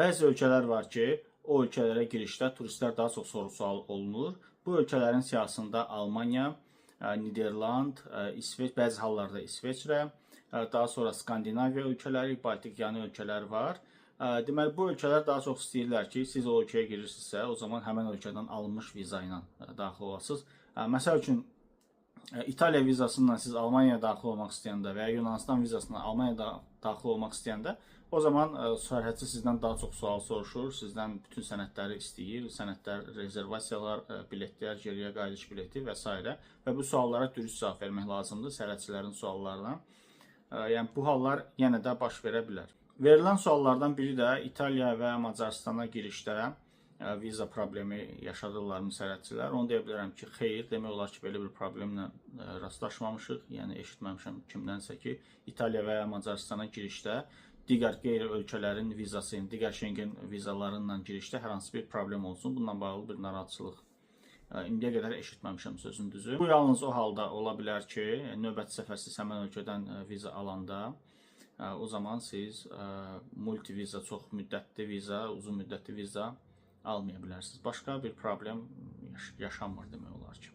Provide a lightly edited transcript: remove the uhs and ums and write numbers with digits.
Bəzi ölkələr var ki, o ölkələrə girişdə turistlər daha çox soru-sual olunur. Bu ölkələrin siyahısında Almaniya, Niderland, İsveç, bəzi hallarda İsveçrə, daha sonra Skandinaviya ölkələri, Baltik-yanı ölkələr var. Deməli, bu ölkələr daha çox istəyirlər ki, siz o ölkəyə girirsinizsə, o zaman həmin ölkədən alınmış viza ilə daxil olasınız. Məsəl üçün, İtaliya vizasından siz Almaniyaya daxil olmaq istəyəndə və ya Yunanistan vizasından Almaniyaya daxil olmaq istəyəndə, o zaman sərhədçi sizdən daha çox sual soruşur, sizdən bütün sənədləri istəyir, sənədlər, rezervasiyalar, biletlər, geriyə qayıdış bileti və s. Və bu suallara dürüst cavab vermək lazımdır sərhədçilərin suallarına. Yəni, bu hallar yenə də baş verə bilər. Verilən suallardan biri də İtaliya və Macaristana girişdə viza problemi yaşadırlar sərhədçilər. Onu deyə bilərəm ki, xeyr, demək olar ki, belə bir problemlə rastlaşmamışıq. Yəni, eşitməmişəm kimdənsə ki, İtaliya və ya Macaristana girişdə digər qeyri-ölkələrin vizası, digər Schengen vizalarıyla girişdə hər hansı bir problem olsun. Bununla bağlı bir narahatçılıq indiyə qədər eşitməmişəm sözün düzü. Bu yalnız o halda ola bilər ki, növbəti səfər siz həmin ölkədən viza alanda, o zaman siz multiviza, çox müddətli viza, uzun müddətli viza almaya bilərsiniz. Başqa bir problem yaşanmır demək olar ki.